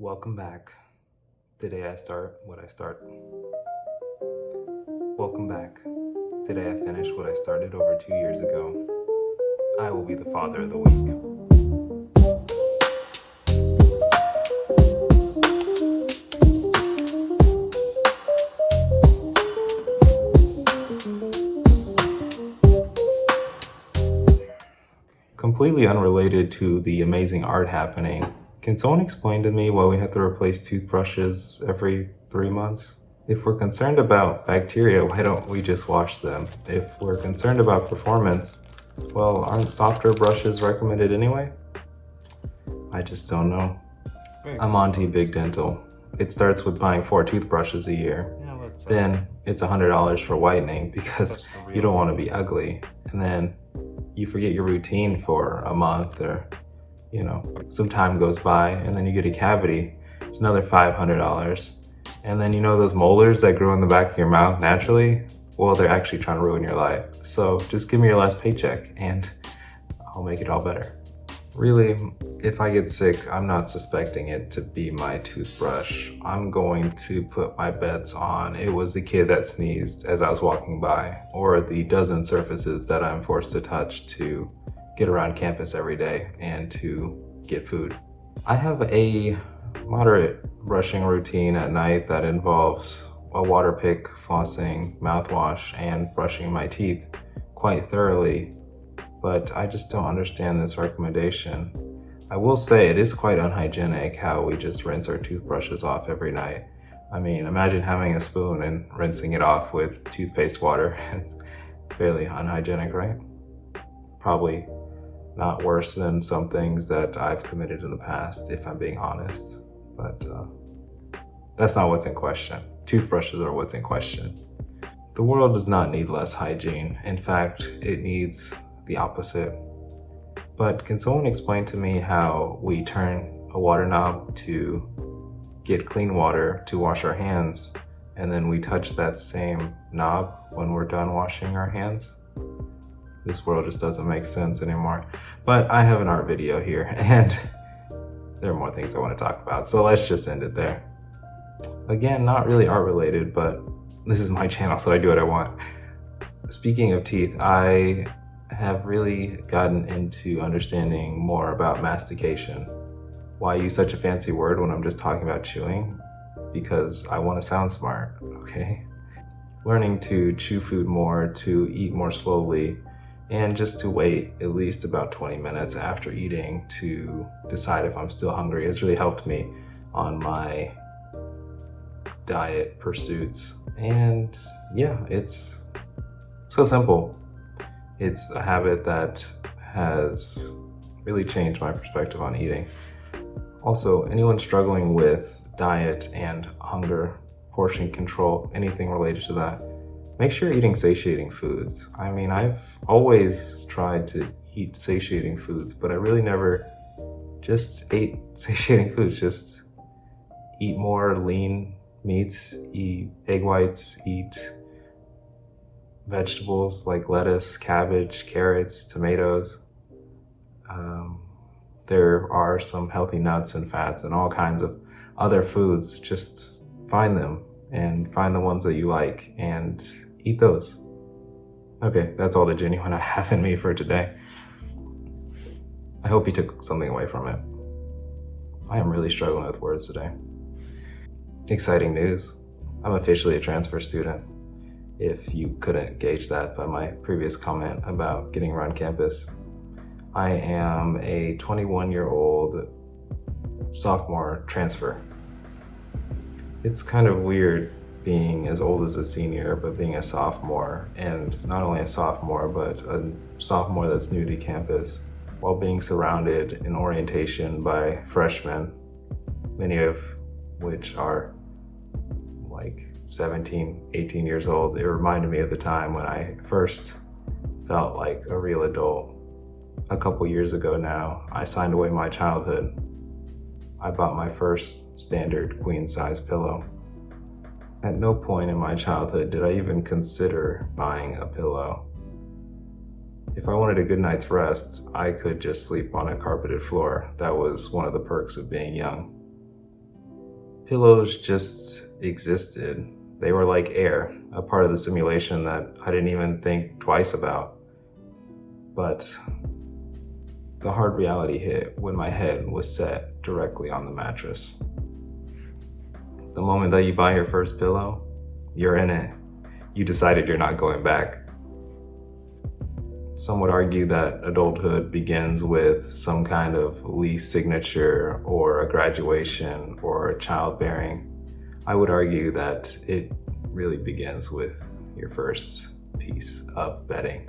Welcome back. Today I start what I start. Welcome back. Today I finish what I started over 2 years ago. I will be the father of the week. Completely unrelated to the amazing art happening, can someone explain to me why we have to replace toothbrushes every 3 months? If we're concerned about bacteria, why don't we just wash them? If we're concerned about performance, well, aren't softer brushes recommended anyway? I just don't know. I'm on to Big Dental. It starts with buying 4 toothbrushes a year. Then it's $100 for whitening because you don't want to be ugly. And then you forget your routine for a month or, some time goes by and then you get a cavity. It's another $500. And then those molars that grow in the back of your mouth naturally? Well, they're actually trying to ruin your life. So just give me your last paycheck and I'll make it all better. Really, if I get sick, I'm not suspecting it to be my toothbrush. I'm going to put my bets on it was the kid that sneezed as I was walking by, or the dozen surfaces that I'm forced to touch to get around campus every day and to get food. I have a moderate brushing routine at night that involves a water pick, flossing, mouthwash, and brushing my teeth quite thoroughly. But I just don't understand this recommendation. I will say it is quite unhygienic how we just rinse our toothbrushes off every night. I mean, imagine having a spoon and rinsing it off with toothpaste water. It's fairly unhygienic, right? Probably not worse than some things that I've committed in the past, if I'm being honest. But that's not what's in question. Toothbrushes are what's in question. The world does not need less hygiene. In fact, it needs the opposite. But can someone explain to me how we turn a water knob to get clean water to wash our hands, and then we touch that same knob when we're done washing our hands? This world just doesn't make sense anymore. But I have an art video here, and there are more things I want to talk about, so let's just end it there. Again, not really art related, but this is my channel, so I do what I want. Speaking of teeth, I have really gotten into understanding more about mastication. Why use such a fancy word when I'm just talking about chewing? Because I want to sound smart, okay? Learning to chew food more, to eat more slowly, and just to wait at least about 20 minutes after eating to decide if I'm still hungry has really helped me on my diet pursuits. And yeah, it's so simple. It's a habit that has really changed my perspective on eating. Also, anyone struggling with diet and hunger, portion control, anything related to that, make sure you're eating satiating foods. I mean, I've always tried to eat satiating foods, but I really never just ate satiating foods. Just eat more lean meats, eat egg whites, eat vegetables like lettuce, cabbage, carrots, tomatoes. There are some healthy nuts and fats and all kinds of other foods. Just find them and find the ones that you like and eat those. Okay, that's all the genuine I have in me for today. I hope you took something away from it. I am really struggling with words today. Exciting news. I'm officially a transfer student. If you couldn't gauge that by my previous comment about getting around campus, I am a 21-year-old sophomore transfer. It's kind of weird being as old as a senior, but being a sophomore, and not only a sophomore, but a sophomore that's new to campus, while being surrounded in orientation by freshmen, many of which are like 17, 18 years old. It reminded me of the time when I first felt like a real adult. A couple years ago now, I signed away my childhood. I bought my first standard queen size pillow. At no point in my childhood did I even consider buying a pillow. If I wanted a good night's rest, I could just sleep on a carpeted floor. That was one of the perks of being young. pillows just existed. They were like air, a part of the simulation that I didn't even think twice about. But the hard reality hit when my head was set directly on the mattress. The moment that you buy your first pillow, you're in it. You decided you're not going back. Some would argue that adulthood begins with some kind of lease signature or a graduation or a childbearing. I would argue that it really begins with your first piece of bedding.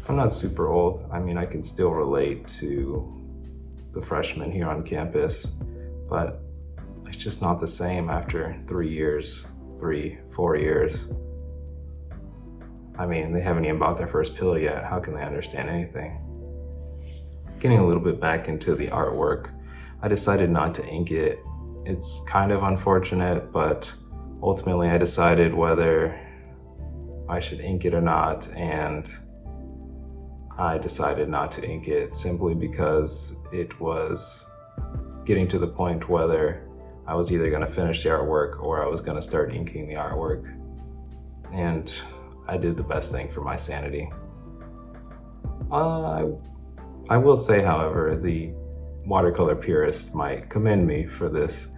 I'm not super old. I mean, I can still relate to the freshmen here on campus, but it's just not the same after 4 years. I mean, they haven't even bought their first pillow yet. How can they understand anything? Getting a little bit back into the artwork, I decided not to ink it. It's kind of unfortunate, but ultimately I decided whether I should ink it or not, and I decided not to ink it simply because it was getting to the point whether I was either going to finish the artwork or I was going to start inking the artwork. And I did the best thing for my sanity. I will say, however, the watercolor purists might commend me for this,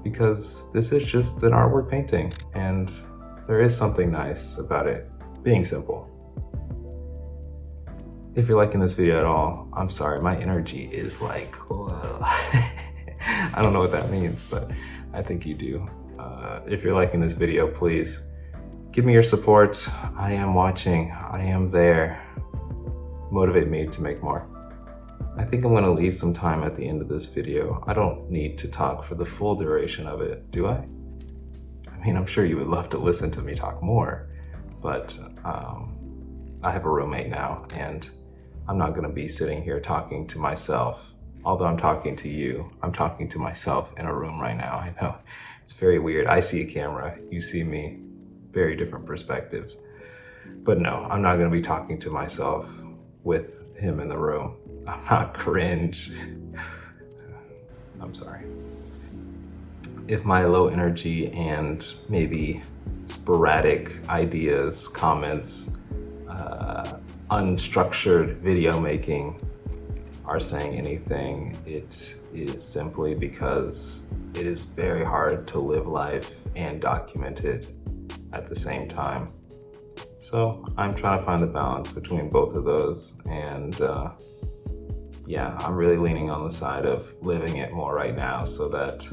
because this is just an artwork painting, and there is something nice about it being simple. If you're liking this video at all, I'm sorry, my energy is like, I don't know what that means, but I think you do. If you're liking this video, please give me your support. I am watching, I am there. Motivate me to make more. I think I'm gonna leave some time at the end of this video. I don't need to talk for the full duration of it, do I? I mean, I'm sure you would love to listen to me talk more, but I have a roommate now, and I'm not gonna be sitting here talking to myself. Although I'm talking to you, I'm talking to myself in a room right now. I know, it's very weird. I see a camera, you see me, very different perspectives. But no, I'm not gonna be talking to myself with him in the room. I'm not cringe. I'm sorry. If my low energy and maybe sporadic ideas, comments, unstructured video making are saying anything, it is simply because it is very hard to live life and document it at the same time. So I'm trying to find the balance between both of those, and yeah, I'm really leaning on the side of living it more right now so that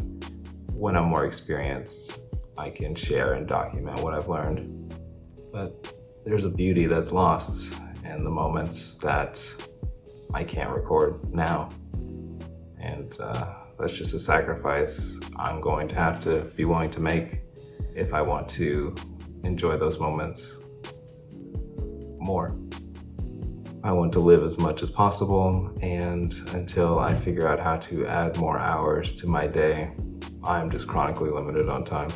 when I'm more experienced, I can share and document what I've learned. But there's a beauty that's lost in the moments that I can't record now. And that's just a sacrifice I'm going to have to be willing to make if I want to enjoy those moments more. I want to live as much as possible, and until I figure out how to add more hours to my day, I'm just chronically limited on time.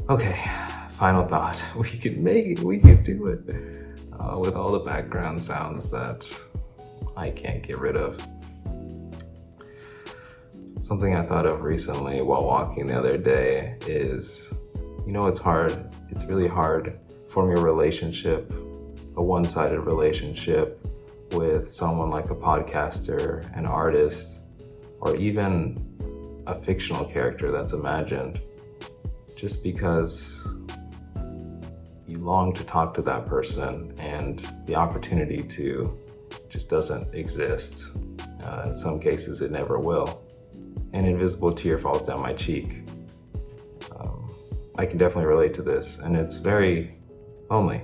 Okay, final thought. We could make it, we could do it. With all the background sounds that I can't get rid of. Something I thought of recently while walking the other day is, you know, it's hard. It's really hard forming a relationship, a one-sided relationship with someone like a podcaster, an artist, or even a fictional character that's imagined, just because you long to talk to that person and the opportunity to just doesn't exist. In some cases, it never will. An invisible tear falls down my cheek. I can definitely relate to this, and it's very lonely.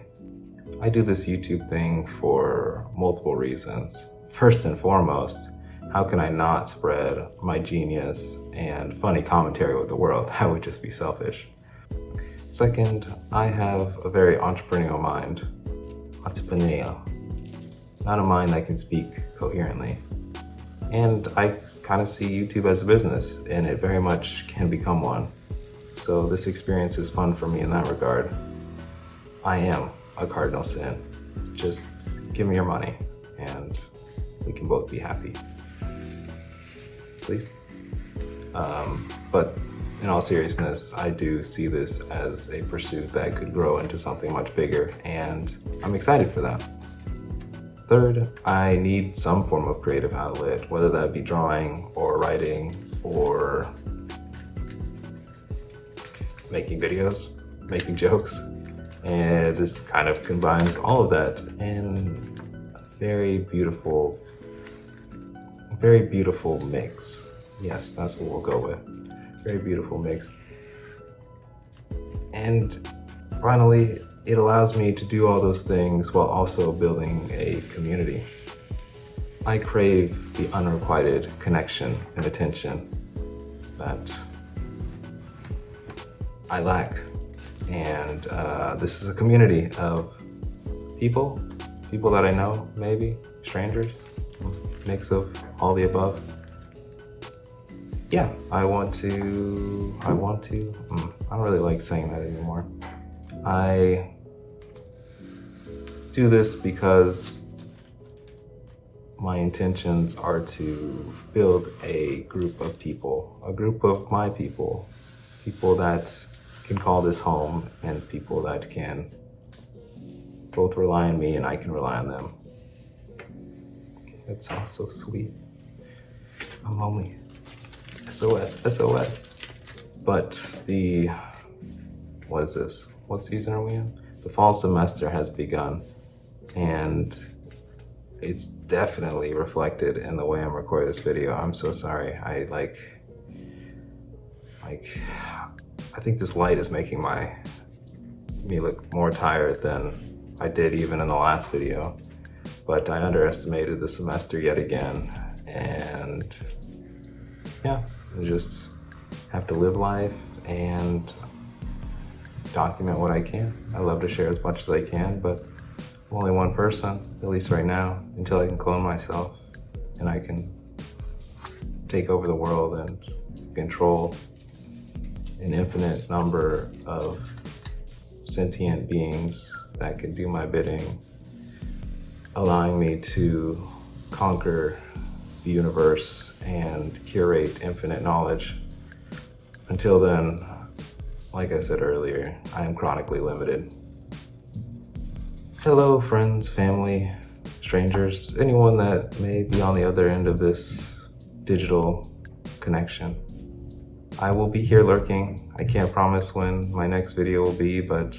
I do this YouTube thing for multiple reasons. First and foremost, how can I not spread my genius and funny commentary with the world? That would just be selfish. Second, I have a very entrepreneurial mind. Not a mind that can speak coherently. And I kind of see YouTube as a business, and it very much can become one. So this experience is fun for me in that regard. I am a cardinal sin. Just give me your money, and we can both be happy. Please. But in all seriousness, I do see this as a pursuit that could grow into something much bigger, and I'm excited for that. Third, I need some form of creative outlet, whether that be drawing or writing or making videos, making jokes. And this kind of combines all of that in a very beautiful mix. Yes, that's what we'll go with. Very beautiful mix. And finally, it allows me to do all those things while also building a community. I crave the unrequited connection and attention that I lack. And this is a community of people that I know, maybe, strangers, mix of all the above. Yeah, I don't really like saying that anymore. I do this because my intentions are to build a group of people, a group of my people that can call this home, and people that can both rely on me and I can rely on them. That sounds so sweet. I'm only SOS. But what is this? What season are we in? The fall semester has begun, and it's definitely reflected in the way I'm recording this video. I'm so sorry. I think this light is making me look more tired than I did even in the last video. But I underestimated the semester yet again, and yeah, I just have to live life and document what I can. I love to share as much as I can, but I'm only one person, at least right now, until I can clone myself and I can take over the world and control an infinite number of sentient beings that can do my bidding, allowing me to conquer the universe and curate infinite knowledge. Until then, like I said earlier, I am chronically limited. Hello, friends, family, strangers, anyone that may be on the other end of this digital connection. I will be here lurking. I can't promise when my next video will be, but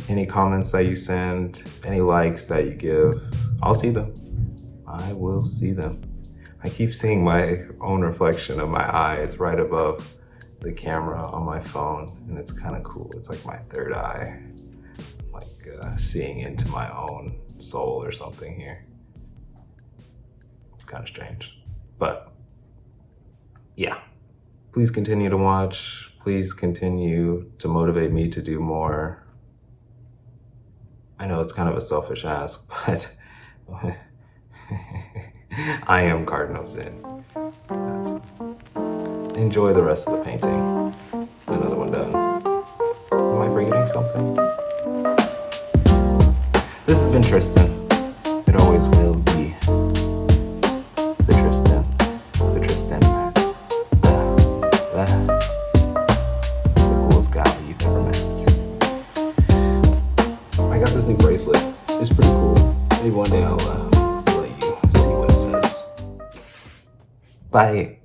any comments that you send, any likes that you give, I'll see them. I will see them. I keep seeing my own reflection of my eye. It's right above the camera on my phone, and it's kind of cool. It's like my third eye, like seeing into my own soul or something here. It's kind of strange, but yeah. Please continue to watch. Please continue to motivate me to do more. I know it's kind of a selfish ask, but I am Cardinal Sin. Enjoy the rest of the painting. Another one done. Am I forgetting something? This has been Tristan. It always will be the Tristan. The Tristan. The coolest guy you've ever met. I got this new bracelet. It's pretty cool. Maybe one day I'll let you see what it says. Bye.